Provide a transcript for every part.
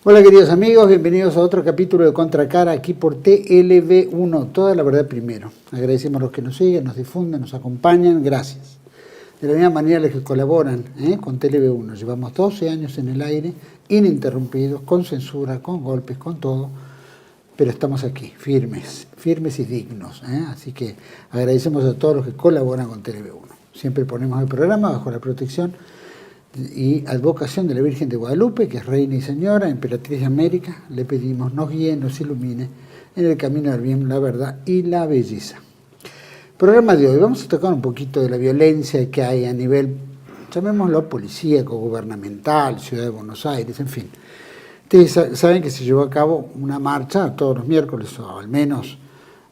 Hola queridos amigos, bienvenidos a otro capítulo de Contracara aquí por TLV1, toda la verdad primero. Agradecemos a los que nos siguen, nos difunden, nos acompañan, gracias. De la misma manera los que colaboran con TLV1, llevamos 12 años en el aire, ininterrumpidos, con censura, con golpes, con todo, pero estamos aquí, firmes y dignos. Así que agradecemos a todos los que colaboran con TLV1. Siempre ponemos el programa bajo la protección y advocación de la Virgen de Guadalupe, que es Reina y Señora, Emperatriz de América. Le pedimos nos guíe, nos ilumine en el camino del bien, la verdad y la belleza. Programa de hoy, vamos a tocar un poquito de la violencia que hay a nivel, llamémoslo policíaco, gubernamental, Ciudad de Buenos Aires, en fin. Ustedes saben que se llevó a cabo una marcha todos los miércoles, o al menos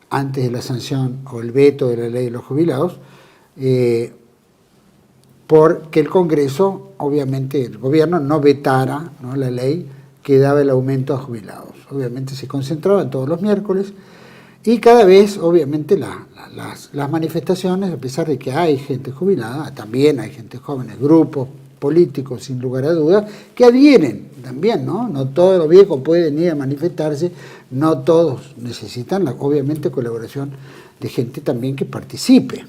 antes de la sanción o el veto de la ley de los jubilados, porque el Congreso, obviamente el gobierno no vetara la ley que daba el aumento a jubilados. Obviamente se concentraban todos los miércoles y cada vez, obviamente, las manifestaciones, a pesar de que hay gente jubilada, también hay gente joven, grupos políticos, sin lugar a dudas, que adhieren también, ¿no? No todos los viejos pueden ir a manifestarse, no todos necesitan, obviamente, colaboración de gente también que participe.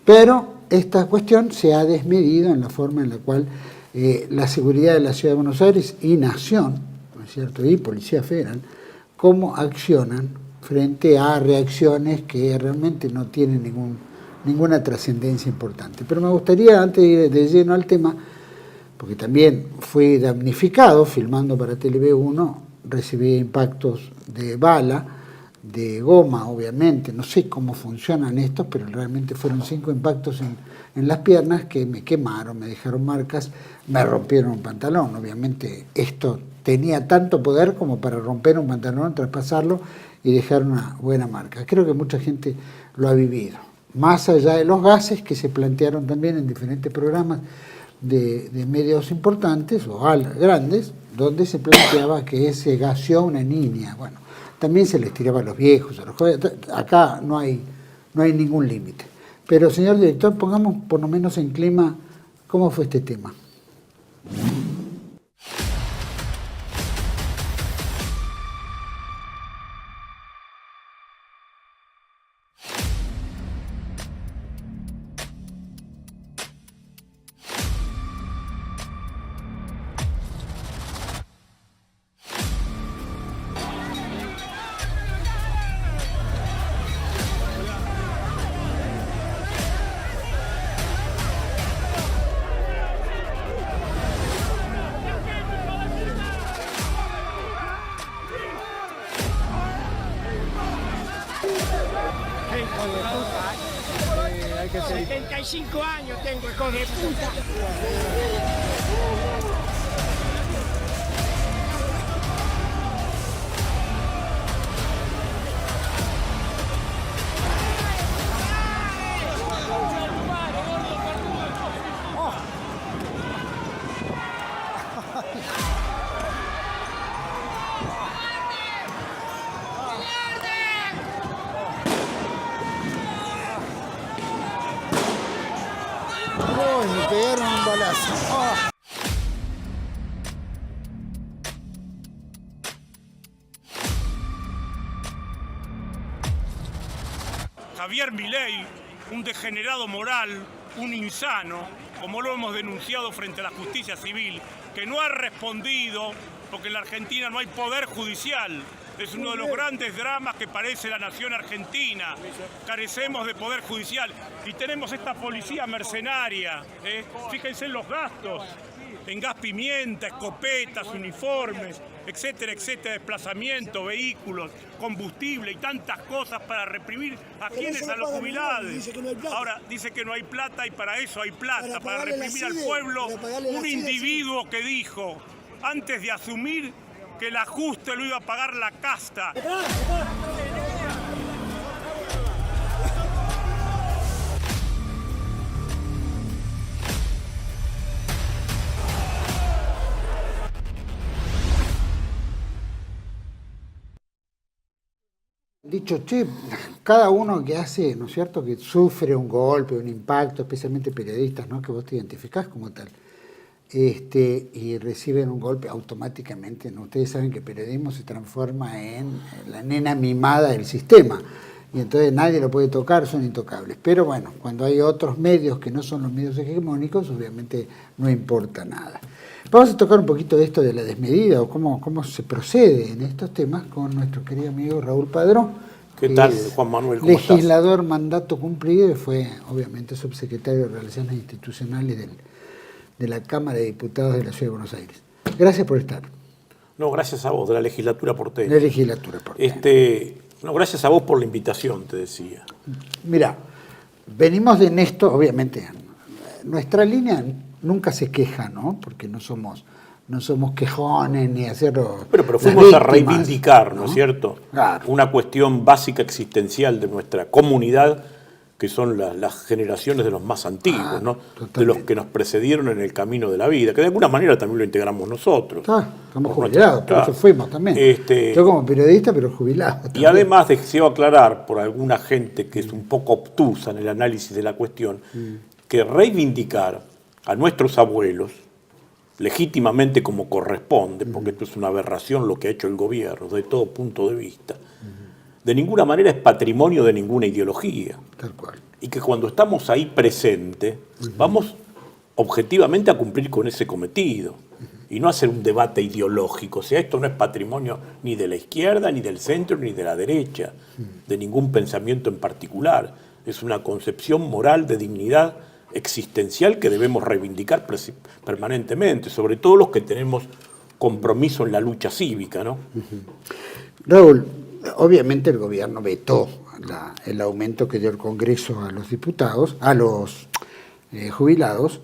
Pero esta cuestión se ha desmedido en la forma en la cual la seguridad de la Ciudad de Buenos Aires y Nación, ¿no es cierto?, y Policía Federal, cómo accionan frente a reacciones que realmente no tienen ninguna trascendencia importante. Pero me gustaría, antes de ir de lleno al tema, porque también fui damnificado, filmando para TLV1, recibí impactos de bala, de goma, obviamente, no sé cómo funcionan estos, pero realmente fueron 5 impactos en las piernas que me quemaron, me dejaron marcas, me rompieron un pantalón. Obviamente esto tenía tanto poder como para romper un pantalón, traspasarlo y dejar una buena marca. Creo que mucha gente lo ha vivido. Más allá de los gases que se plantearon también en diferentes programas de medios importantes o grandes, donde se planteaba que se gaseó a una niña. Bueno, también se les tiraba a los viejos, a los jóvenes. Acá no hay ningún límite. Pero, señor director, pongamos por lo menos en clima cómo fue este tema. Hay que 75 años tengo, hijo de puta. Me pegaron un balazo. Javier Milei, un degenerado moral, un insano, como lo hemos denunciado frente a la justicia civil, que no ha respondido porque en la Argentina no hay poder judicial. Es uno de los grandes dramas que padece la nación argentina. Carecemos de poder judicial y tenemos esta policía mercenaria. Fíjense en los gastos, en gas pimienta, escopetas, uniformes, etcétera, etcétera, desplazamiento, vehículos, combustible y tantas cosas para reprimir a quienes, a los jubilados. Ahora dice que no hay plata y para eso hay plata, para reprimir al pueblo. Un individuo que dijo, antes de asumir, que el ajuste lo iba a pagar la casta. Dicho, che, cada uno que hace, ¿no es cierto?, que sufre un golpe, un impacto, especialmente periodistas, ¿no?, que vos te identificás como tal, y reciben un golpe automáticamente, ¿no? Ustedes saben que el periodismo se transforma en la nena mimada del sistema, y entonces nadie lo puede tocar, son intocables. Pero bueno, cuando hay otros medios que no son los medios hegemónicos, obviamente no importa nada. Vamos a tocar un poquito de esto de la desmedida, o cómo se procede en estos temas, con nuestro querido amigo Raúl Padrón. ¿Qué tal, Juan Manuel? ¿Cómo legislador, mandato cumplido, y fue obviamente subsecretario de Relaciones Institucionales de la Cámara de Diputados de la Ciudad de Buenos Aires. Gracias por estar. No, gracias a vos, de la legislatura porteña. De la legislatura porteña. No, gracias a vos por la invitación, te decía. Mira, venimos de Néstor, obviamente, nuestra línea nunca se queja, ¿no? Porque no somos quejones ni hacerlo. Pero fuimos a reivindicar, ¿no es cierto? Claro. Una cuestión básica existencial de nuestra comunidad, que son las generaciones de los más antiguos, ¿no? Totalmente. De los que nos precedieron en el camino de la vida, que de alguna manera también lo integramos nosotros. Estamos jubilados, por eso fuimos también. Yo como periodista, pero jubilado. Y además deseo aclarar por alguna gente que es un poco obtusa en el análisis de la cuestión, que reivindicar a nuestros abuelos, legítimamente como corresponde, porque esto es una aberración lo que ha hecho el gobierno de todo punto de vista, de ninguna manera es patrimonio de ninguna ideología. Tal cual. Y que cuando estamos ahí presentes, vamos objetivamente a cumplir con ese cometido y no hacer un debate ideológico. O sea, esto no es patrimonio ni de la izquierda, ni del centro, ni de la derecha, de ningún pensamiento en particular. Es una concepción moral de dignidad existencial que debemos reivindicar permanentemente, sobre todo los que tenemos compromiso en la lucha cívica, ¿no? Raúl, obviamente el gobierno vetó el aumento que dio el Congreso a los diputados, a los jubilados.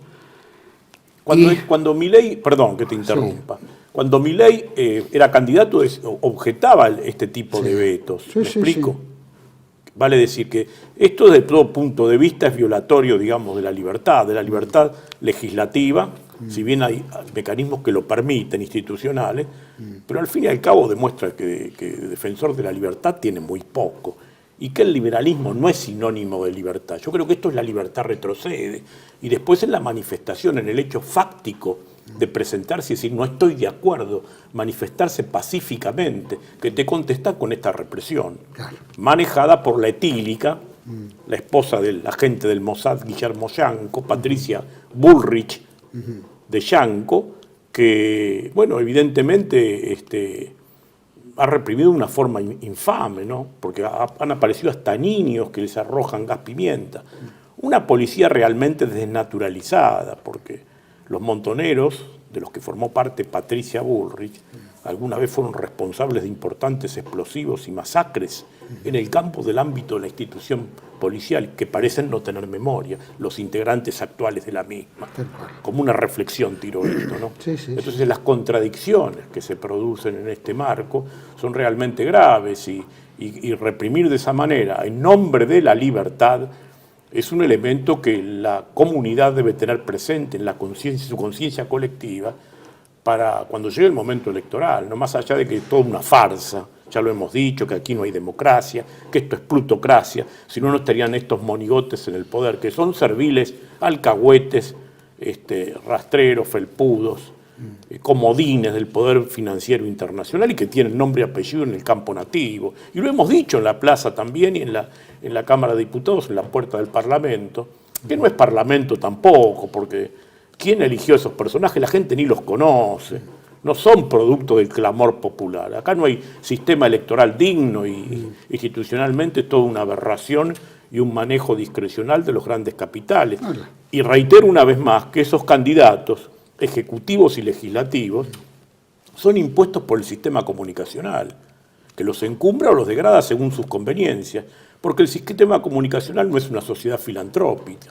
Cuando Milei, perdón que te interrumpa, cuando Milei era candidato objetaba este tipo de vetos, ¿me explico? Sí. Vale decir que esto desde todo punto de vista es violatorio, digamos, de la libertad legislativa, si bien hay mecanismos que lo permiten, institucionales, pero al fin y al cabo demuestra que el defensor de la libertad tiene muy poco y que el liberalismo no es sinónimo de libertad. Yo creo que esto es la libertad retrocede y después en la manifestación, en el hecho fáctico de presentarse y decir no estoy de acuerdo, manifestarse pacíficamente, que te contesta con esta represión, Claro. manejada por la etílica, la esposa del agente del Mossad, Guillermo Yanco, Patricia Bullrich de Yanco, que, bueno, evidentemente ha reprimido de una forma infame, ¿no? Porque han aparecido hasta niños que les arrojan gas pimienta. Una policía realmente desnaturalizada, porque los montoneros, de los que formó parte Patricia Bullrich, alguna vez fueron responsables de importantes explosivos y masacres en el campo del ámbito de la institución policial, que parecen no tener memoria, los integrantes actuales de la misma. Como una reflexión tiro esto, ¿no? Sí. Entonces las contradicciones que se producen en este marco son realmente graves y reprimir de esa manera, en nombre de la libertad, es un elemento que la comunidad debe tener presente en la conciencia, su conciencia colectiva, para cuando llegue el momento electoral, no más allá de que es toda una farsa, ya lo hemos dicho, que aquí no hay democracia, que esto es plutocracia, si no estarían estos monigotes en el poder, que son serviles, alcahuetes, rastreros, felpudos, comodines del poder financiero internacional y que tienen nombre y apellido en el campo nativo. Y lo hemos dicho en la plaza también y en la Cámara de Diputados, en la puerta del Parlamento, que no es Parlamento tampoco, porque ¿quién eligió esos personajes? La gente ni los conoce, no son producto del clamor popular. Acá no hay sistema electoral digno y institucionalmente es toda una aberración y un manejo discrecional de los grandes capitales. Y reitero una vez más que esos candidatos ejecutivos y legislativos son impuestos por el sistema comunicacional, que los encumbra o los degrada según sus conveniencias, porque el sistema comunicacional no es una sociedad filantrópica,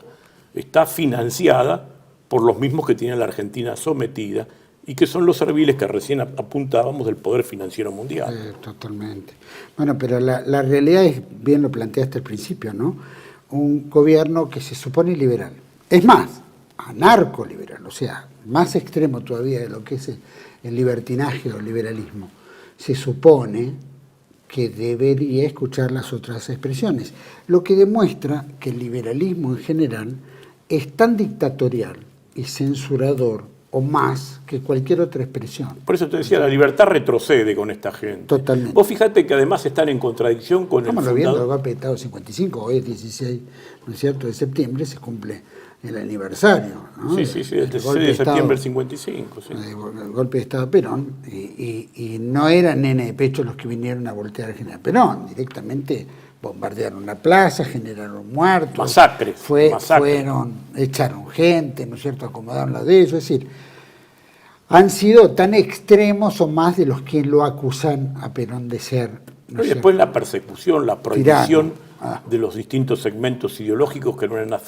está financiada por los mismos que tiene la Argentina sometida y que son los serviles que recién apuntábamos del poder financiero mundial. Totalmente. Bueno, pero la realidad es, bien lo planteaste al principio, ¿no? Un gobierno que se supone liberal. Es más, anarcoliberal, o sea, más extremo todavía de lo que es el libertinaje o el liberalismo. Se supone que debería escuchar las otras expresiones, lo que demuestra que el liberalismo en general es tan dictatorial y censurador o más que cualquier otra expresión. Por eso te decía, la libertad retrocede con esta gente. Totalmente. Vos fíjate que además están en contradicción con Estamos el viendo el fundador. golpe de Estado 55, hoy es 16, ¿no es cierto?, de septiembre, se cumple el aniversario, ¿no? Sí, el 16 de septiembre del 55. Sí. El golpe de Estado de Perón, y no eran nene de pecho los que vinieron a voltear al general Perón, directamente bombardearon la plaza, generaron muertos, Masacres. echaron gente, ¿no es cierto?, acomodaron la de eso, es decir, han sido tan extremos o más de los que lo acusan a Perón de ser. ¿no Y es después cierto?, la persecución, la prohibición tirano. de los distintos segmentos ideológicos que no eran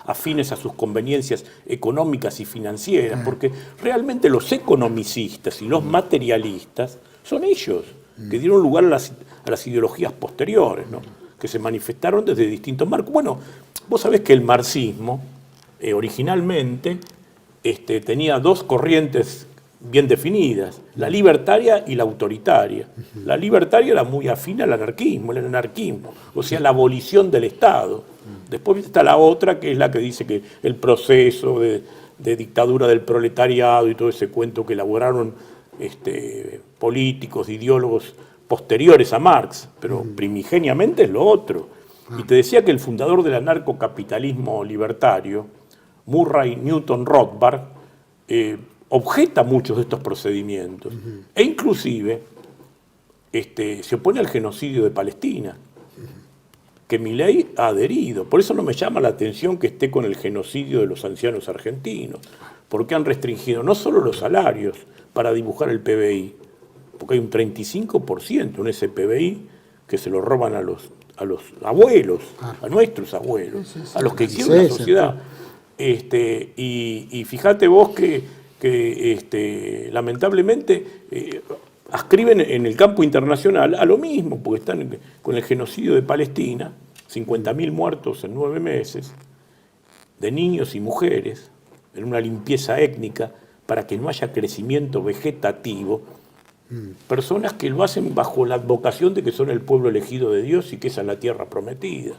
afines a sus conveniencias económicas y financieras, porque realmente los economicistas y los materialistas son ellos que dieron lugar a las ideologías posteriores, ¿no?, que se manifestaron desde distintos marcos. Bueno, vos sabés que el marxismo originalmente tenía dos corrientes bien definidas, la libertaria y la autoritaria. La libertaria era muy afín al anarquismo, el anarquismo, o sea, la abolición del Estado. Después está la otra, que es la que dice que el proceso de dictadura del proletariado y todo ese cuento que elaboraron políticos, ideólogos posteriores a Marx, pero primigeniamente es lo otro. Y te decía que el fundador del anarcocapitalismo libertario, Murray Newton Rothbard, objeta muchos de estos procedimientos e inclusive se opone al genocidio de Palestina, que Milei ha adherido. Por eso no me llama la atención que esté con el genocidio de los ancianos argentinos, porque han restringido no solo los salarios para dibujar el PBI, porque hay un 35% en ese PBI que se lo roban a los abuelos, a nuestros abuelos, a los que hicieron la sociedad. Y fíjate vos que lamentablemente ascriben en el campo internacional a lo mismo, porque están con el genocidio de Palestina, 50.000 muertos en 9 meses, de niños y mujeres, en una limpieza étnica para que no haya crecimiento vegetativo, personas que lo hacen bajo la advocación de que son el pueblo elegido de Dios y que esa es la tierra prometida.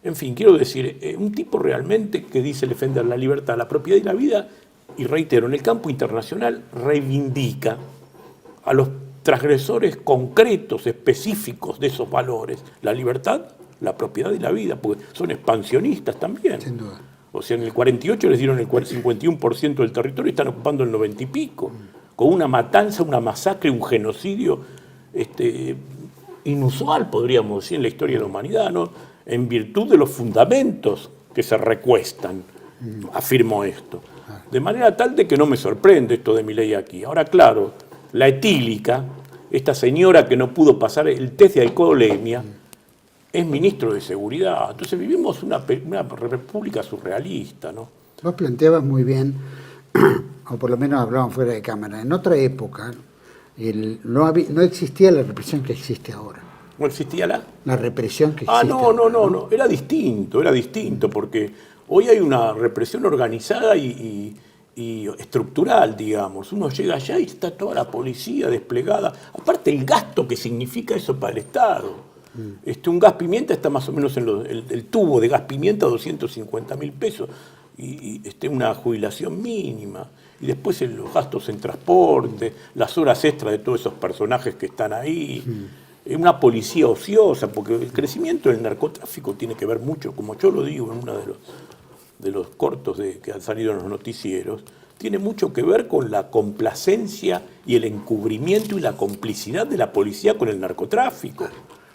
En fin, quiero decir, un tipo realmente que dice defender la libertad, la propiedad y la vida, y reitero, en el campo internacional reivindica a los transgresores concretos, específicos de esos valores, la libertad, la propiedad y la vida, porque son expansionistas también. Sin duda. O sea, en el 48 les dieron el 51% del territorio y están ocupando el 90 y pico, con una matanza, una masacre, un genocidio inusual, podríamos decir, en la historia de la humanidad, ¿no?, en virtud de los fundamentos que se recuestan, afirmo esto. De manera tal de que no me sorprende esto de Milei aquí. Ahora, claro, la etílica, esta señora que no pudo pasar el test de alcoholemia, es ministro de Seguridad. Entonces vivimos una república surrealista, ¿no? Vos planteabas muy bien, o por lo menos hablaban fuera de cámara, en otra época no existía la represión que existe ahora. ¿No existía la represión que existe no, era distinto, porque hoy hay una represión organizada y estructural, digamos. Uno llega allá y está toda la policía desplegada. Aparte el gasto que significa eso para el Estado. Un gas pimienta está más o menos en el tubo de gas pimienta, 250.000 pesos, y una jubilación mínima. Y después los gastos en transporte, las horas extras de todos esos personajes que están ahí. Una policía ociosa, porque el crecimiento del narcotráfico tiene que ver mucho, como yo lo digo en uno de los cortos que han salido en los noticieros, tiene mucho que ver con la complacencia y el encubrimiento y la complicidad de la policía con el narcotráfico.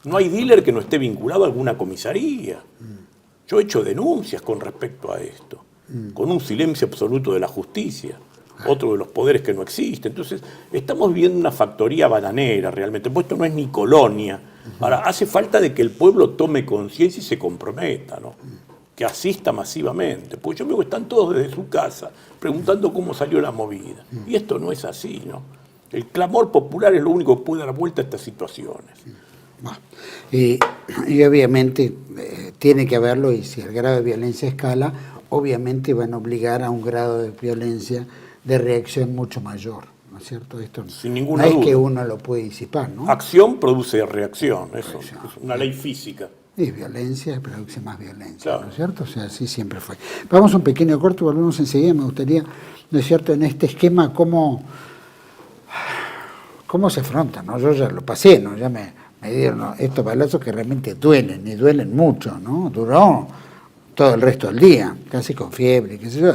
No hay dealer que no esté vinculado a alguna comisaría. Yo he hecho denuncias con respecto a esto, con un silencio absoluto de la justicia, otro de los poderes que no existe. Entonces, estamos viviendo una factoría bananera realmente, pues esto no es ni colonia. Ahora, hace falta de que el pueblo tome conciencia y se comprometa, ¿no?, que asista masivamente, porque yo veo que están todos desde su casa preguntando cómo salió la movida. Y esto no es así, ¿no? El clamor popular es lo único que puede dar vuelta a estas situaciones. Bueno, y obviamente tiene que haberlo, y si el grado de violencia escala, obviamente van a obligar a un grado de violencia de reacción mucho mayor, ¿no es cierto? Esto sin ninguna duda. No es que uno lo puede disipar, ¿no? Acción produce reacción, eso es una ley física. Y violencia produce más violencia, claro, ¿no es cierto? O sea, así siempre fue. Vamos a un pequeño corte, volvemos enseguida. Me gustaría ¿no es cierto?, en este esquema, cómo se afronta, ¿no? Yo ya lo pasé, ¿no? Ya me dieron estos balazos que realmente duelen, y duelen mucho, ¿no? Duró todo el resto del día, casi con fiebre, qué sé yo,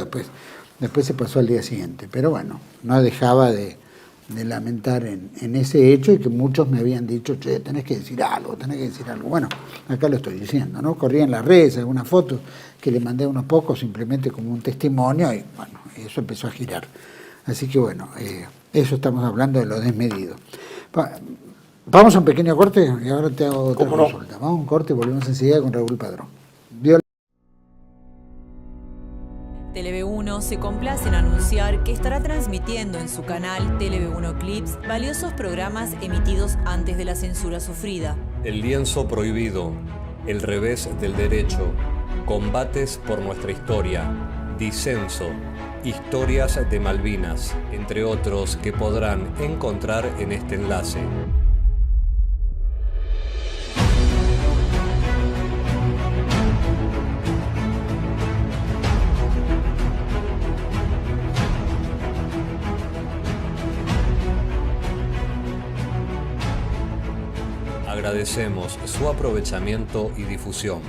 después se pasó al día siguiente. Pero bueno, no dejaba de lamentar en ese hecho, y que muchos me habían dicho, che, tenés que decir algo. Bueno, acá lo estoy diciendo, ¿no? Corría en las redes algunas fotos que le mandé a unos pocos simplemente como un testimonio, y bueno, eso empezó a girar. Así que bueno, eso estamos hablando de lo desmedido. Vamos a un pequeño corte y ahora te hago otra consulta. Vamos a un corte y volvemos enseguida con Raúl Padrón. TLV1 se complace en anunciar que estará transmitiendo en su canal TLV1 Clips valiosos programas emitidos antes de la censura sufrida. El lienzo prohibido, El revés del derecho, Combates por nuestra historia, Disenso, Historias de Malvinas, entre otros que podrán encontrar en este enlace. Agradecemos su aprovechamiento y difusión.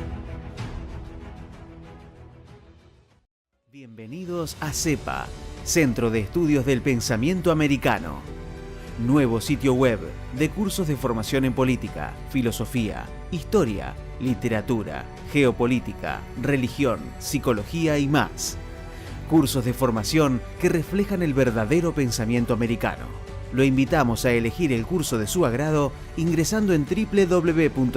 Bienvenidos a CEPA, Centro de Estudios del Pensamiento Americano. Nuevo sitio web de cursos de formación en política, filosofía, historia, literatura, geopolítica, religión, psicología y más. Cursos de formación que reflejan el verdadero pensamiento americano. Lo invitamos a elegir el curso de su agrado ingresando en www.cepa.la.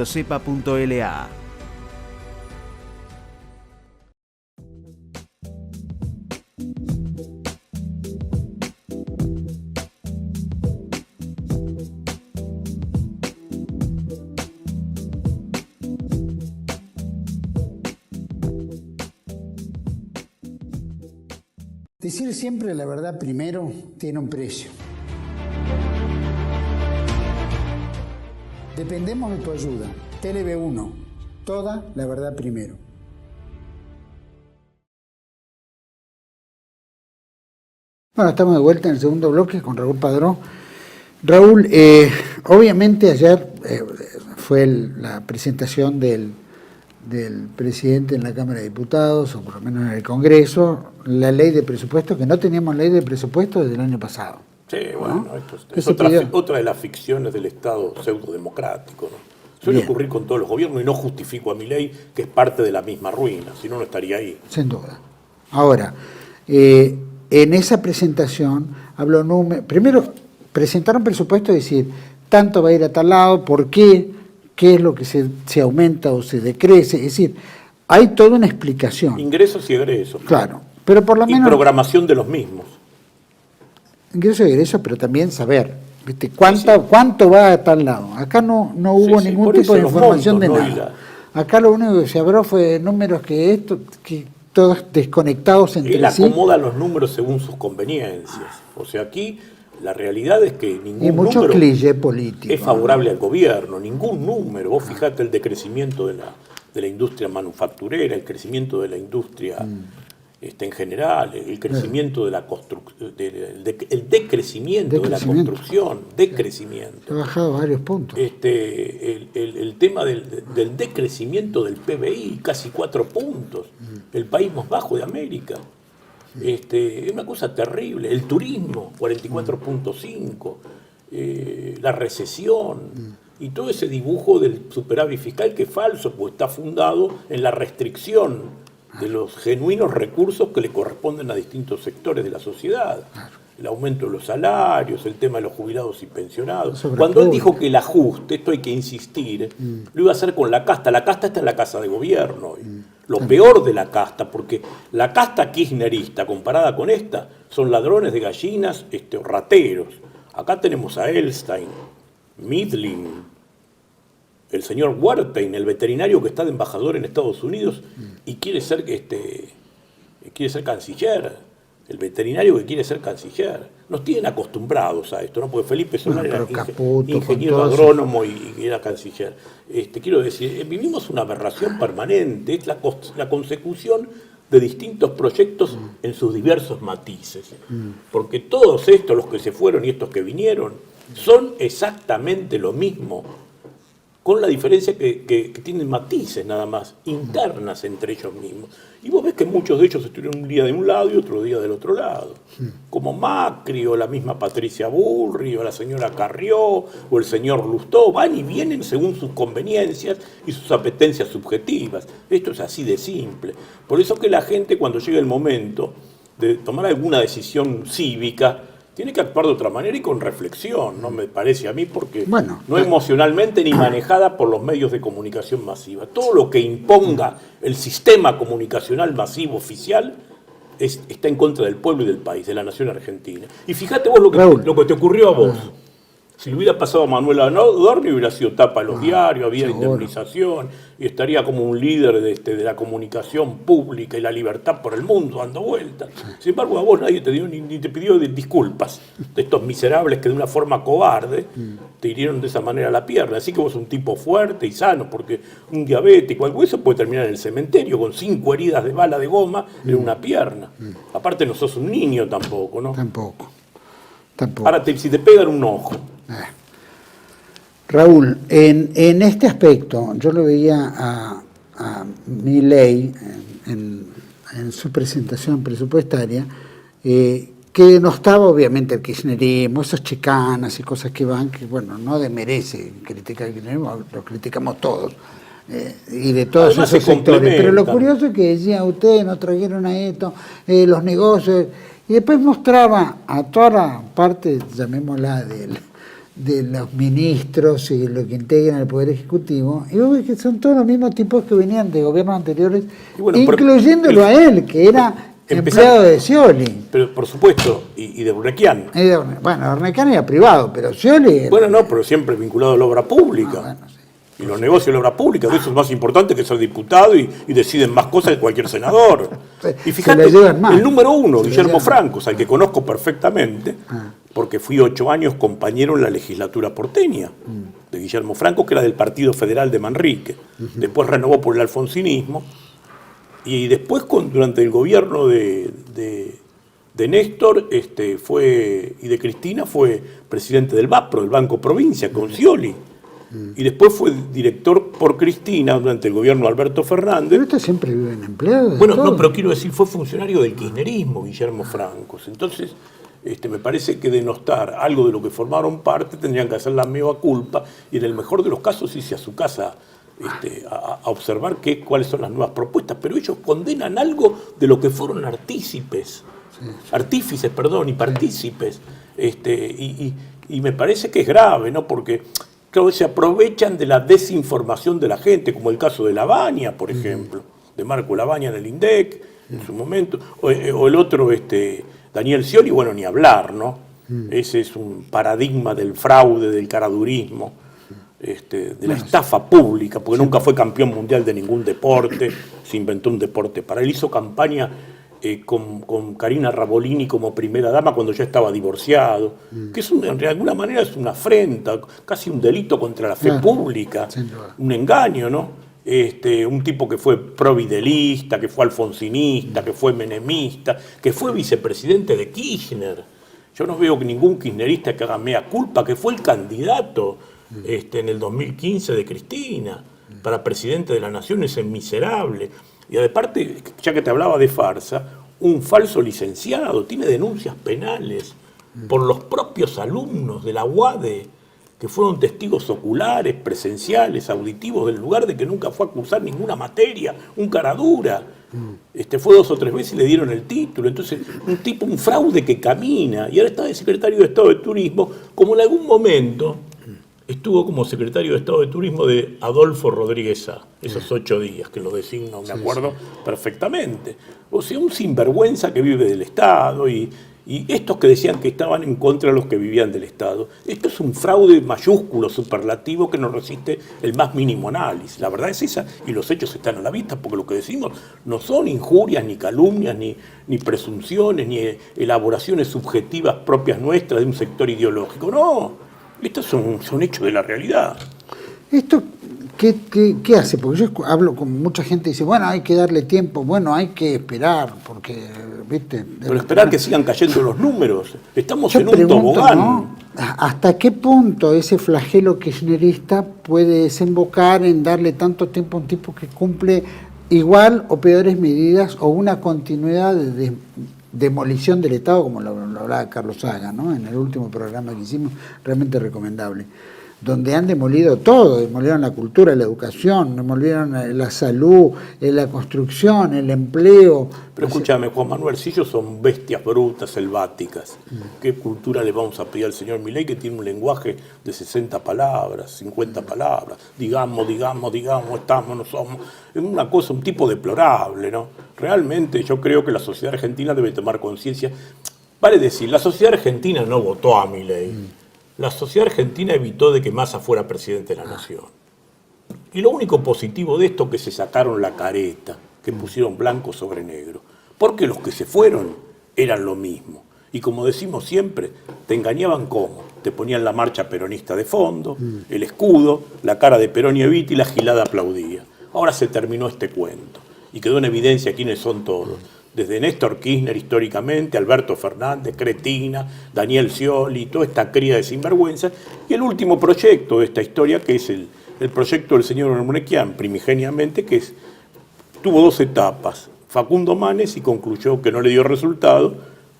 Decir siempre la verdad primero tiene un precio. Dependemos de tu ayuda. TLV1, toda la verdad primero. Bueno, estamos de vuelta en el segundo bloque con Raúl Padrón. Raúl, obviamente ayer fue la presentación del presidente en la Cámara de Diputados, o por lo menos en el Congreso, la ley de presupuesto, que no teníamos ley de presupuesto desde el año pasado. Sí, bueno, ¿no? esto es otra de las ficciones del Estado pseudo-democrático, ¿no? Suele ocurrir con todos los gobiernos, y no justifico a Milei, que es parte de la misma ruina, si no, no estaría ahí. Sin duda. Ahora, en esa presentación habló primero presentaron presupuesto y decir, tanto va a ir a tal lado, ¿por qué? ¿Qué es lo que se aumenta o se decrece? Es decir, hay toda una explicación. Ingresos y egresos. Claro, pero por lo menos... Y programación de los mismos. Ingresos y egresos, pero también saber, ¿viste? ¿Cuánto va a tal lado? Acá no hubo ningún tipo de información de nada. Acá lo único que se habló fue de números que todos desconectados entre Él sí. acomoda los números según sus conveniencias. O sea, aquí la realidad es que ningún mucho número cliché político, es favorable al gobierno, ningún número. Vos fijate el decrecimiento de la industria manufacturera, el crecimiento de la industria en general, el crecimiento de la construcción, el decrecimiento de la construcción, decrecimiento. Ha bajado varios puntos. El tema del decrecimiento del PBI, casi 4 puntos, el país más bajo de América. Es una cosa terrible. El turismo, 44.5, la recesión y todo ese dibujo del superávit fiscal que es falso, porque está fundado en la restricción de los genuinos recursos que le corresponden a distintos sectores de la sociedad. El aumento de los salarios, el tema de los jubilados y pensionados. Cuando él dijo que el ajuste, esto hay que insistir, lo iba a hacer con la casta. La casta está en la Casa de Gobierno hoy. Lo peor de la casta, porque la casta kirchnerista comparada con esta son ladrones de gallinas o rateros. Acá tenemos a Elstein, Midlin, el señor Wertheim, el veterinario que está de embajador en Estados Unidos y quiere ser canciller. El veterinario que quiere ser canciller. Nos tienen acostumbrados a esto, ¿no? Porque Felipe Solá era ingeniero agrónomo y era canciller. Quiero decir, vivimos una aberración permanente, es la consecución de distintos proyectos en sus diversos matices. Porque todos estos, los que se fueron y estos que vinieron, son exactamente lo mismo, con la diferencia que tienen matices nada más, internas entre ellos mismos. Y vos ves que muchos de ellos estuvieron un día de un lado y otro día del otro lado. Como Macri, o la misma Patricia Bullrich, o la señora Carrió, o el señor Lustó, van y vienen según sus conveniencias y sus apetencias subjetivas. Esto es así de simple. Por eso que la gente, cuando llega el momento de tomar alguna decisión cívica, tiene que actuar de otra manera y con reflexión, no me parece a mí, porque no emocionalmente ni manejada por los medios de comunicación masiva. Todo lo que imponga el sistema comunicacional masivo oficial está en contra del pueblo y del país, de la nación argentina. Y fíjate vos lo que te ocurrió a vos. Si le hubiera pasado a Manuel Adorni, hubiera sido tapa de los diarios, había indemnización, y estaría como un líder de la comunicación pública y la libertad por el mundo dando vueltas. Sin embargo, a vos nadie te dio ni te pidió disculpas de estos miserables que de una forma cobarde te hirieron de esa manera la pierna. Así que vos sos un tipo fuerte y sano, porque un diabético, algo de eso puede terminar en el cementerio con 5 heridas de bala de goma en una pierna. Aparte no sos un niño tampoco, ¿no? Tampoco. Ahora, si te pegan un ojo. Raúl, en este aspecto, yo lo veía a Milei en su presentación presupuestaria, que denostaba obviamente el kirchnerismo, esas chicanas y cosas que van, que bueno, no demerece criticar el kirchnerismo, lo criticamos todos, y de todos además esos sectores. Pero lo curioso es que decía, ustedes nos trajeron a esto, los negocios, y después mostraba a toda la parte, llamémosla, de los ministros y lo que integran el Poder Ejecutivo, y vos ves que son todos los mismos tipos que venían de gobiernos anteriores, bueno, incluyéndolo a él, que era empleado de Scioli. Pero por supuesto, y de Urnequian. Bueno, Urnequian era privado, pero Scioli era... Bueno, no, pero siempre vinculado a la obra pública. Bueno, sí. Y los negocios de la obra pública, eso es más importante que ser diputado y deciden más cosas que cualquier senador. Y fíjate, el número 1, Guillermo Franco, al que conozco perfectamente, porque fui 8 años compañero en la legislatura porteña de Guillermo Franco, que era del Partido Federal de Manrique. Después renovó por el alfonsinismo. Y después, durante el gobierno de Néstor y de Cristina, fue presidente del BAPRO, del Banco Provincia, con Scioli. Y después fue director por Cristina durante el gobierno de Alberto Fernández. Pero usted siempre vive en empleado. Bueno, no, pero quiero decir, fue funcionario del kirchnerismo, Guillermo Franco. Entonces, me parece que denostar algo de lo que formaron parte tendrían que hacer la mea culpa y en el mejor de los casos irse a su casa a observar cuáles son las nuevas propuestas. Pero ellos condenan algo de lo que fueron artífices y partícipes. Y me parece que es grave, ¿no? Porque claro, se aprovechan de la desinformación de la gente, como el caso de Lavagna, por ejemplo, de Marco Lavagna en el INDEC, en su momento, o el otro, Daniel Scioli, bueno, ni hablar, ¿no? Ese es un paradigma del fraude, del caradurismo, de la estafa pública, porque nunca fue campeón mundial de ningún deporte, se inventó un deporte para él, hizo campaña con Karina Rabolini como primera dama cuando ya estaba divorciado, que de alguna manera es una afrenta, casi un delito contra la fe pública, un engaño, ¿no? Un tipo que fue providelista, que fue alfonsinista, que fue menemista, que fue vicepresidente de Kirchner. Yo no veo ningún kirchnerista que haga mea culpa, que fue el candidato en el 2015 de Cristina para presidente de la Nación, ese miserable. Y aparte, ya que te hablaba de farsa, un falso licenciado, tiene denuncias penales por los propios alumnos de la UADE, que fueron testigos oculares, presenciales, auditivos del lugar, de que nunca fue a cursar ninguna materia, un caradura. Fue 2 o 3 veces y le dieron el título. Entonces, un fraude que camina, y ahora está de secretario de Estado de Turismo, como en algún momento estuvo como secretario de Estado de Turismo de Adolfo Rodríguez Sá, esos 8 días, que lo designo, me acuerdo perfectamente. O sea, un sinvergüenza que vive del Estado y estos que decían que estaban en contra de los que vivían del Estado. Esto es un fraude mayúsculo, superlativo, que no resiste el más mínimo análisis. La verdad es esa, y los hechos están a la vista, porque lo que decimos no son injurias, ni calumnias, ni presunciones, ni elaboraciones subjetivas propias nuestras de un sector ideológico. No, estos son hechos de la realidad. Esto ¿Qué hace? Porque yo hablo con mucha gente y dice, bueno, hay que darle tiempo, bueno, hay que esperar, porque, ¿viste? Pero esperar que sigan cayendo los números. Estamos Yo en un pregunto, tobogán. ¿no? ¿Hasta qué punto ese flagelo kirchnerista puede desembocar en darle tanto tiempo a un tipo que cumple igual o peores medidas o una continuidad de demolición del Estado, como lo hablaba Carlos Saga, ¿no? En el último programa que hicimos, realmente recomendable, donde han demolido todo, demolieron la cultura, la educación, demolieron la salud, la construcción, el empleo. Pero escúchame, Juan Manuel, si ellos son bestias brutas, selváticas, ¿qué cultura le vamos a pedir al señor Milei, que tiene un lenguaje de 60 palabras, 50 palabras? Digamos, estamos, no somos. Es una cosa, un tipo deplorable, ¿no? Realmente yo creo que la sociedad argentina debe tomar conciencia. Vale decir, la sociedad argentina no votó a Milei. La sociedad argentina evitó de que Massa fuera presidente de la nación. Y lo único positivo de esto es que se sacaron la careta, que pusieron blanco sobre negro. Porque los que se fueron eran lo mismo. Y como decimos siempre, te engañaban ¿cómo? Te ponían la marcha peronista de fondo, el escudo, la cara de Perón y Evita y la gilada aplaudía. Ahora se terminó este cuento y quedó en evidencia quiénes son todos. Desde Néstor Kirchner históricamente, Alberto Fernández, Cristina, Daniel Scioli, toda esta cría de sinvergüenza, y el último proyecto de esta historia, que es el proyecto del señor Ormequian, primigeniamente, que tuvo 2 etapas, Facundo Manes, y concluyó que no le dio resultado,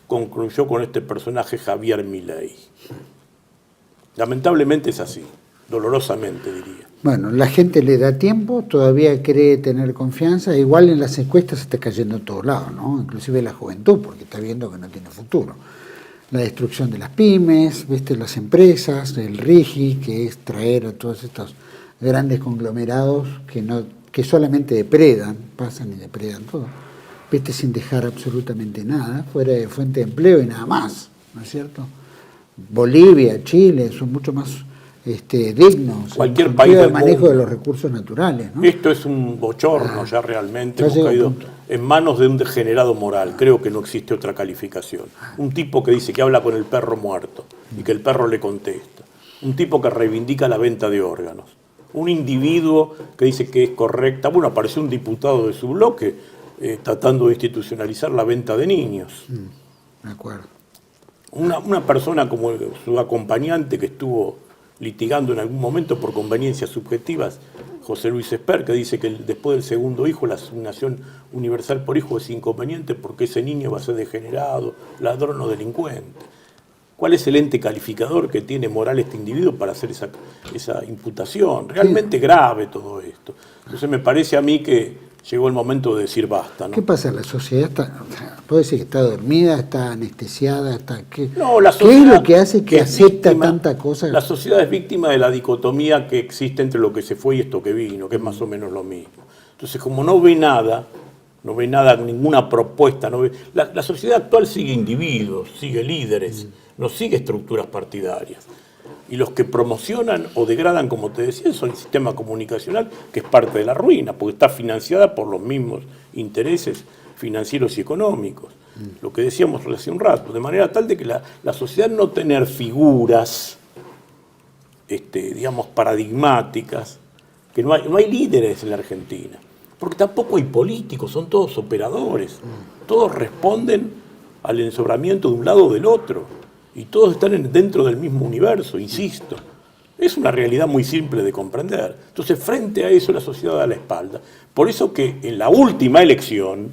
concluyó con este personaje Javier Milei. Lamentablemente es así, dolorosamente diría. Bueno, la gente le da tiempo, todavía cree tener confianza, igual en las encuestas se está cayendo en todos lados, ¿no? Inclusive la juventud, porque está viendo que no tiene futuro. La destrucción de las pymes, ¿viste? Las empresas, el RIGI, que es traer a todos estos grandes conglomerados que solamente depredan, pasan y depredan todo, ¿viste? Sin dejar absolutamente nada, fuera de fuente de empleo y nada más, ¿no es cierto? Bolivia, Chile, son mucho más dignos, cualquier país del manejo mundo. De los recursos naturales, ¿no? Esto es un bochorno ya realmente, hemos caído en manos de un degenerado moral, creo que no existe otra calificación. Un tipo que dice que habla con el perro muerto y que el perro le contesta, un tipo que reivindica la venta de órganos, un individuo que dice que es correcta, bueno, apareció un diputado de su bloque tratando de institucionalizar la venta de niños. De acuerdo. Una persona como su acompañante que estuvo litigando en algún momento por conveniencias subjetivas, José Luis Esper, que dice que después del segundo hijo la asignación universal por hijo es inconveniente porque ese niño va a ser degenerado, ladrón o delincuente. ¿Cuál es el ente calificador que tiene moral este individuo para hacer esa imputación? Realmente grave todo esto. Entonces me parece a mí que llegó el momento de decir basta, ¿no? ¿Qué pasa? La sociedad puede decir que está dormida, está anestesiada, No, la ¿qué sociedad es lo que hace que acepta víctima, tanta cosa? La sociedad es víctima de la dicotomía que existe entre lo que se fue y esto que vino, que es más o menos lo mismo. Entonces, como no ve nada, ninguna propuesta, la sociedad actual sigue individuos, sigue líderes, no sigue estructuras partidarias. Y los que promocionan o degradan, como te decía, son el sistema comunicacional, que es parte de la ruina, porque está financiada por los mismos intereses financieros y económicos. Lo que decíamos hace un rato, de manera tal de que la sociedad no tener figuras, digamos, paradigmáticas, que no hay líderes en la Argentina, porque tampoco hay políticos, son todos operadores, todos responden al ensobramiento de un lado o del otro. Y todos están dentro del mismo universo, insisto. Es una realidad muy simple de comprender. Entonces, frente a eso, la sociedad da la espalda. Por eso que en la última elección,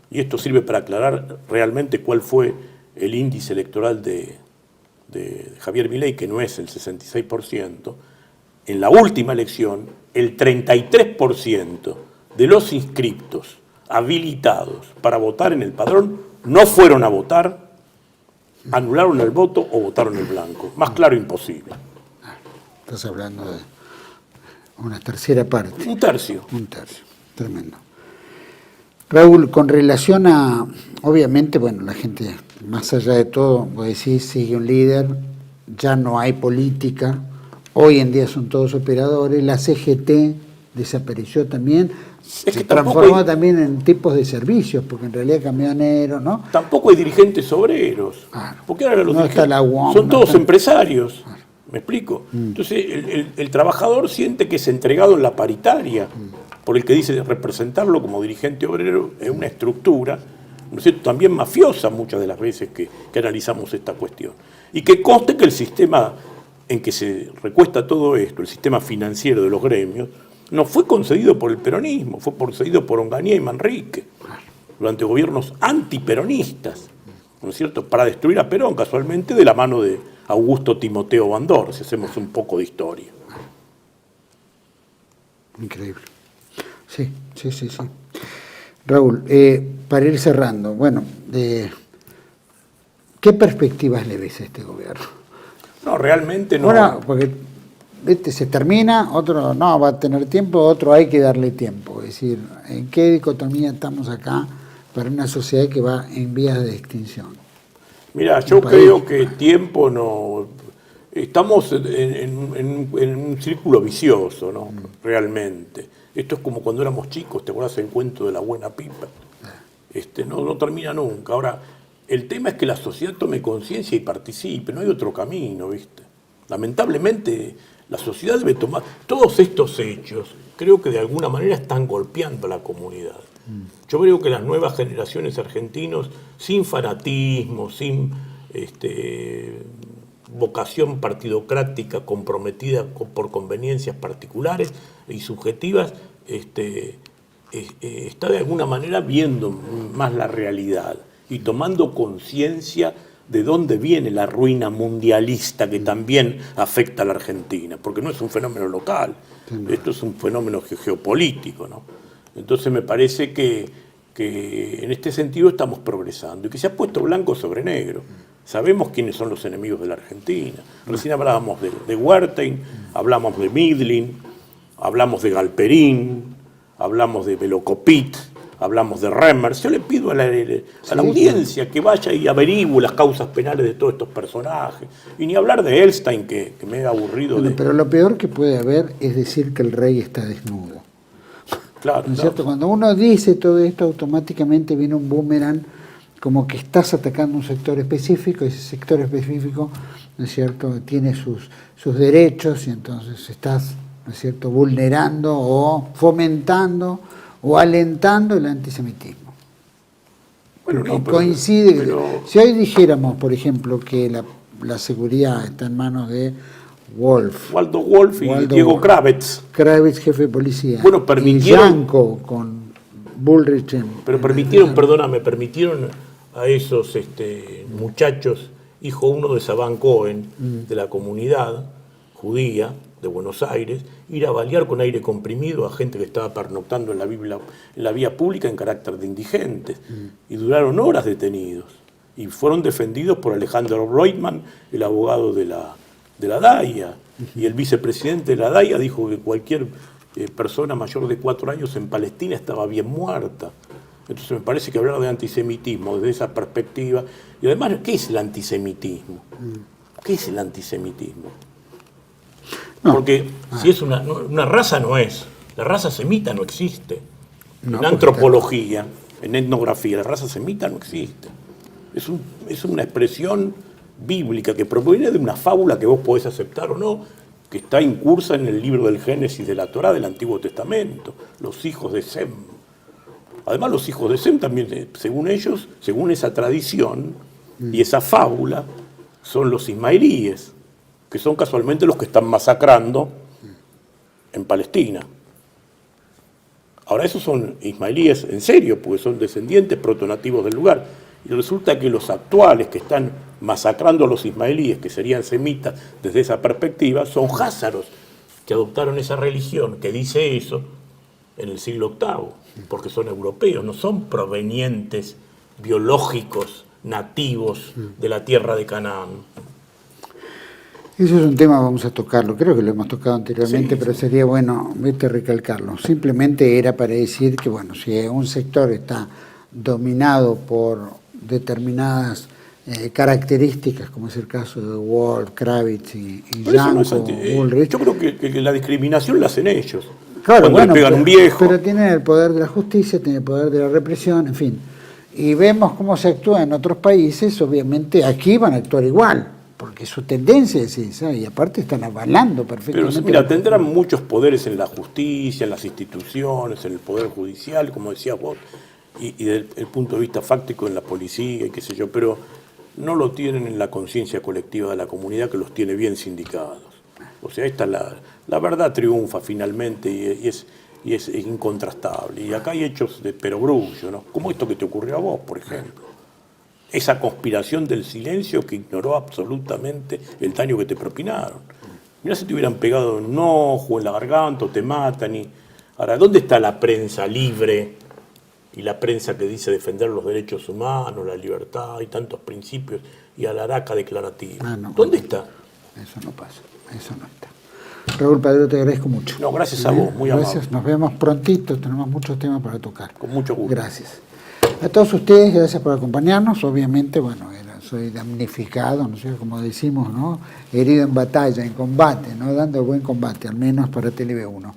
y esto sirve para aclarar realmente cuál fue el índice electoral de Javier Milei, que no es el 66%, en la última elección, el 33% de los inscriptos habilitados para votar en el padrón no fueron a votar, anularon el voto o votaron el blanco. Más claro imposible. Estás hablando de una tercera parte. Un tercio. Un tercio. Tremendo. Raúl, con relación a, obviamente, bueno, la gente, más allá de todo, vos decís, sigue un líder, ya no hay política, hoy en día son todos operadores, la CGT desapareció también, se transformó también en tipos de servicios, porque en realidad camioneros, ¿no? Tampoco hay dirigentes obreros, Claro. porque ahora los No está la UOM, son no todos está... empresarios. Claro. ¿Me explico? Entonces el trabajador siente que es entregado en la paritaria, por el que dice representarlo como dirigente obrero en una estructura, ¿no es cierto?, también mafiosa muchas de las veces que analizamos esta cuestión. Y que conste que el sistema en que se recuesta todo esto, el sistema financiero de los gremios, no fue concedido por el peronismo, fue concedido por Onganía y Manrique, durante gobiernos antiperonistas, ¿no es cierto?, para destruir a Perón, casualmente de la mano de Augusto Timoteo Bandor, si hacemos un poco de historia. Increíble. Sí. Raúl, para ir cerrando, bueno, ¿qué perspectivas le ves a este gobierno? No, realmente no. Bueno, porque se termina, otro no va a tener tiempo, otro hay que darle tiempo. Es decir, ¿en qué dicotomía estamos acá para una sociedad que va en vías de extinción? Mira, yo creo que tiempo no... Estamos en un círculo vicioso, ¿no? Realmente. Esto es como cuando éramos chicos, ¿te acuerdas el cuento de la buena pipa? No termina nunca. Ahora, el tema es que la sociedad tome conciencia y participe, no hay otro camino, ¿viste? Lamentablemente, la sociedad debe tomar... Todos estos hechos, creo que de alguna manera están golpeando a la comunidad. Yo creo que las nuevas generaciones argentinos, sin fanatismo, sin vocación partidocrática comprometida por conveniencias particulares y subjetivas, está de alguna manera viendo más la realidad y tomando conciencia de dónde viene la ruina mundialista que también afecta a la Argentina, porque no es un fenómeno local, esto es un fenómeno geopolítico, ¿no? Entonces me parece que en este sentido estamos progresando y que se ha puesto blanco sobre negro. Sabemos quiénes son los enemigos de la Argentina. Recién hablábamos de Wertheim, hablamos de Midlin, hablamos de Galperín, hablamos de Velocopit, hablamos de Remmers. Yo le pido a la audiencia que vaya y averigüe las causas penales de todos estos personajes. Y ni hablar de Elstein, que me he aburrido de... Pero lo peor que puede haber es decir que el rey está desnudo. Claro, ¿No es cierto? Cuando uno dice todo esto, automáticamente viene un boomerang, como que estás atacando un sector específico, y ese sector específico, ¿no es cierto?, tiene sus derechos, y entonces estás, ¿no es cierto?, vulnerando o fomentando o alentando el antisemitismo. Bueno, no, coincide. Si hoy dijéramos, por ejemplo, que la seguridad está en manos de Waldo Wolf y Diego Kravitz, jefe de policía, bueno, permitieron, y Yanko con Bullrich. Pero permitieron a esos muchachos, hijo uno de Saban Cohen, de la comunidad judía de Buenos Aires, ir a balear con aire comprimido a gente que estaba pernoctando en la vía pública en carácter de indigentes. Y duraron horas detenidos. Y fueron defendidos por Alejandro Reutemann, el abogado de la DAIA. Y el vicepresidente de la DAIA dijo que cualquier persona mayor de 4 años en Palestina estaba bien muerta. Entonces me parece que hablar de antisemitismo desde esa perspectiva... Y además, ¿qué es el antisemitismo? ¿Qué es el antisemitismo? No. Porque si es una raza, no es. La raza semita no existe. En antropología, en etnografía, la raza semita no existe. Es una expresión bíblica que proviene de una fábula que vos podés aceptar o no, que está incursa en el libro del Génesis de la Torá del Antiguo Testamento, los hijos de Sem. Además, los hijos de Sem también, según ellos, según esa tradición y esa fábula, son los ismaelíes, que son casualmente los que están masacrando en Palestina. Ahora, esos son ismaelíes en serio, porque son descendientes protonativos del lugar. Y resulta que los actuales que están masacrando a los ismaelíes, que serían semitas desde esa perspectiva, son házaros, que adoptaron esa religión, que dice eso, en el siglo VIII, porque son europeos, no son provenientes biológicos, nativos de la tierra de Canaán. Eso es un tema, vamos a tocarlo, creo que lo hemos tocado anteriormente, sí, pero sería bueno recalcarlo. Simplemente era para decir que, bueno, si un sector está dominado por determinadas características, como es el caso de Wolf, Kravitz y Yanko, Bullrich. Yo creo que la discriminación la hacen ellos. Claro, cuando le pegan un viejo. Pero tienen el poder de la justicia, tienen el poder de la represión, en fin. Y vemos cómo se actúa en otros países, obviamente aquí van a actuar igual, porque su tendencia es esa, y aparte están avalando perfectamente. Pero mira, tendrán muchos poderes en la justicia, en las instituciones, en el poder judicial, como decías vos, y desde el punto de vista fáctico en la policía y qué sé yo, pero no lo tienen en la conciencia colectiva de la comunidad, que los tiene bien sindicados. O sea, la verdad triunfa finalmente y es incontrastable. Y acá hay hechos de perogrullo, ¿no? Como esto que te ocurrió a vos, por ejemplo. Esa conspiración del silencio que ignoró absolutamente el daño que te propinaron. Mirá si te hubieran pegado en un ojo, en la garganta, o te matan. Ahora, ¿dónde está la prensa libre y la prensa que dice defender los derechos humanos, la libertad y tantos principios y a la araca declarativa? ¿Dónde está? Eso no pasa, eso no está. Raúl Padró, te agradezco mucho. No, gracias a vos, muy amable. Gracias, nos vemos prontito, tenemos muchos temas para tocar. Con mucho gusto. Gracias. A todos ustedes, gracias por acompañarnos. Obviamente, bueno, soy damnificado, no sé cómo decimos, ¿no? Herido en batalla, en combate, ¿no? Dando buen combate, al menos para TV1.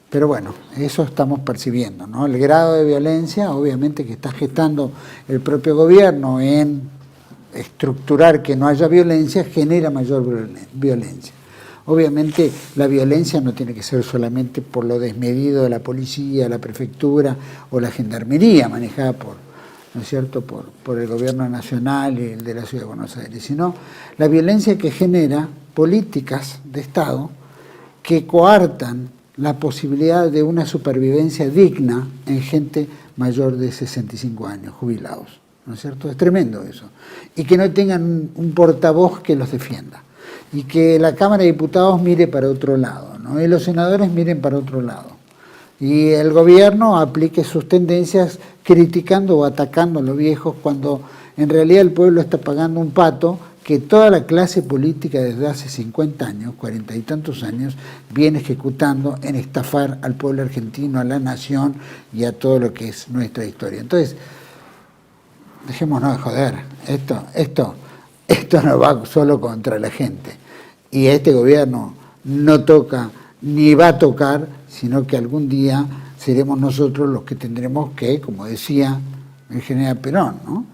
Pero bueno, eso estamos percibiendo, ¿no? El grado de violencia, obviamente, que está gestando el propio gobierno en estructurar que no haya violencia, genera mayor violencia. Obviamente la violencia no tiene que ser solamente por lo desmedido de la policía, la prefectura o la gendarmería manejada por, ¿no es cierto?, por el gobierno nacional y el de la Ciudad de Buenos Aires, sino la violencia que genera políticas de Estado que coartan la posibilidad de una supervivencia digna en gente mayor de 65 años, jubilados, ¿no es cierto? Es tremendo eso. Y que no tengan un portavoz que los defienda. Y que la Cámara de Diputados mire para otro lado, ¿no? Y los senadores miren para otro lado. Y el gobierno aplique sus tendencias criticando o atacando a los viejos, cuando en realidad el pueblo está pagando un pato que toda la clase política desde hace 50 años, 40 y tantos años, viene ejecutando en estafar al pueblo argentino, a la nación y a todo lo que es nuestra historia. Entonces, dejémonos de joder, esto no va solo contra la gente, y este gobierno no toca ni va a tocar, sino que algún día seremos nosotros los que tendremos que, como decía el general Perón, ¿no?,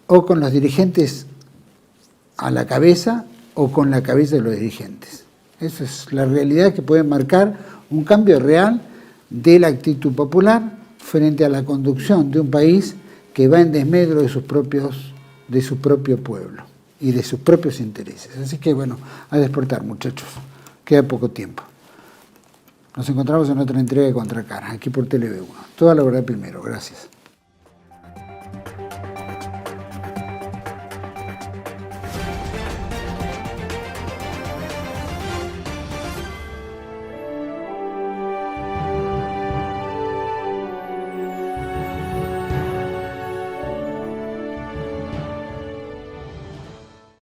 o con los dirigentes a la cabeza o con la cabeza de los dirigentes. Esa es la realidad que puede marcar un cambio real de la actitud popular frente a la conducción de un país que va en desmedro de su propio pueblo y de sus propios intereses. Así que bueno, a despertar, muchachos. Queda poco tiempo. Nos encontramos en otra entrega de Contracara, aquí por TV1. Toda la verdad primero. Gracias.